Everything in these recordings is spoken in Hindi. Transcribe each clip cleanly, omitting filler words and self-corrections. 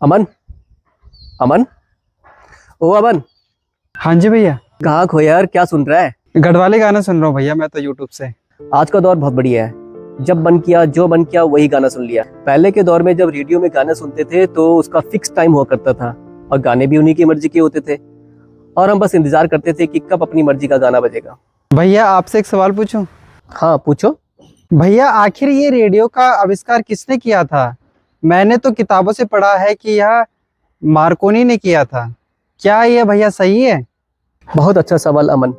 अमन। अमन। ओ अमन। हाँ जी भैया। कहाँ खो यार, क्या सुन रहा है? गढ़वाली गाना सुन रहा हूँ भैया, मैं तो यूट्यूब से। आज का दौर बहुत बढ़िया है। जब मन किया जो मन किया वही गाना सुन लिया। पहले के दौर में जब रेडियो में गाना सुनते थे तो उसका फिक्स टाइम हुआ करता था और गाने भी उन्हीं की मर्जी के होते थे और हम बस इंतजार करते थे कि कब अपनी मर्जी का गाना बजेगा। भैया आपसे एक सवाल पूछूं? हाँ पूछो। भैया आखिर ये रेडियो का आविष्कार किसने किया था? मैंने तो किताबों से पढ़ा है कि यह मार्कोनी ने किया था। क्या ये भैया सही है? बहुत अच्छा सवाल अमन।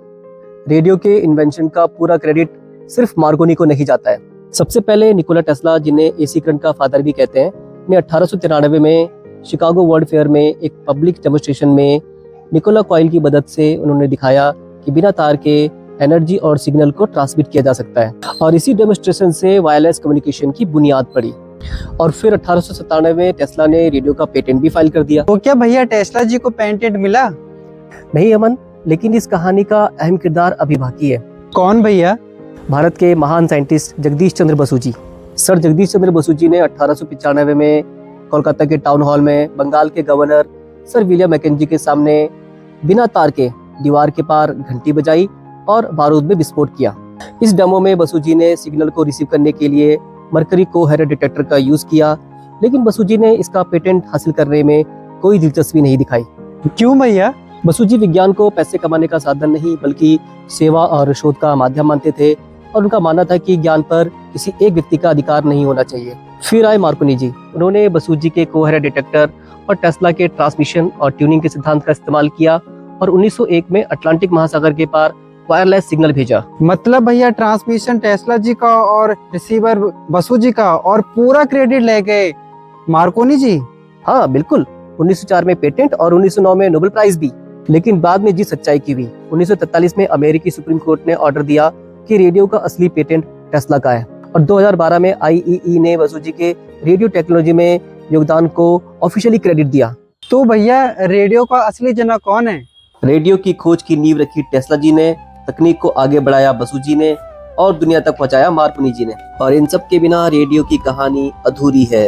रेडियो के इन्वेंशन का पूरा क्रेडिट सिर्फ मार्कोनी को नहीं जाता है। सबसे पहले निकोला टेस्ला, जिन्हें एसी करंट का फादर भी कहते हैं, ने 1893 में शिकागो वर्ल्ड फेयर में एक पब्लिक डेमोन्स्ट्रेशन में निकोला कॉइल की मदद से उन्होंने दिखाया कि बिना तार के एनर्जी और सिग्नल को ट्रांसमिट किया जा सकता है और इसी डेमोन्स्ट्रेशन से वायरलेस कम्युनिकेशन की बुनियाद पड़ी। और फिर 1897 में टेस्ला ने रेडियो का पेटेंट भी फाइल कर दिया। तो क्या भैया टेस्ला जी को पेटेंट मिला? नहीं अमन, लेकिन इस कहानी का अहम किरदार अभी बाकी है। कौन भैया? भारत के महान साइंटिस्ट जगदीश चंद्र बसु जी। सर जगदीश चंद्र बसु जी ने 1895 में कोलकाता के टाउन हॉल में बंगाल के गवर्नर सर विलियम मैकेंजी के सामने बिना तार के दीवार के पार घंटी बजाई और बारूद में विस्फोट किया। इस डेमो में बसु जी ने सिग्नल को रिसीव करने के लिए मरकरी कोहेरेंट डिटेक्टर का यूज किया, लेकिन बसु जी ने इसका पेटेंट हासिल करने में कोई दिलचस्पी नहीं दिखाई। क्यों भैया? बसु जी विज्ञान को पैसे कमाने का साधन नहीं बल्कि सेवा और शोध का माध्यम मानते थे और उनका मानना था कि ज्ञान पर किसी एक व्यक्ति का अधिकार नहीं होना चाहिए। फिर आए मार्कोनी जी। उन्होंने बसु जी के कोहेरेंट डिटेक्टर और टेस्ला के ट्रांसमिशन और ट्यूनिंग के सिद्धांत का इस्तेमाल किया और 1901 में अटलांटिक महासागर के पार वायरलेस सिग्नल भेजा। मतलब भैया ट्रांसमिशन टेस्ला जी का और रिसीवर बसु जी का और पूरा क्रेडिट ले गए मार्कोनी जी? हाँ बिल्कुल। 1904 में पेटेंट और 1909 में नोबेल प्राइज भी। लेकिन बाद में जी सच्चाई की हुई। 1943 में अमेरिकी सुप्रीम कोर्ट ने ऑर्डर दिया कि रेडियो का असली पेटेंट टेस्ला का है और 2012 में IEEE ने बसु जी के रेडियो टेक्नोलॉजी में योगदान को ऑफिशियली क्रेडिट दिया। तो भैया रेडियो का असली जनक कौन है? रेडियो की खोज की नींव रखी टेस्ला जी ने, तकनीक को आगे बढ़ाया बसु जी ने और दुनिया तक पहुंचाया मार्कोनी जी ने। और इन सब के बिना रेडियो की कहानी अधूरी है।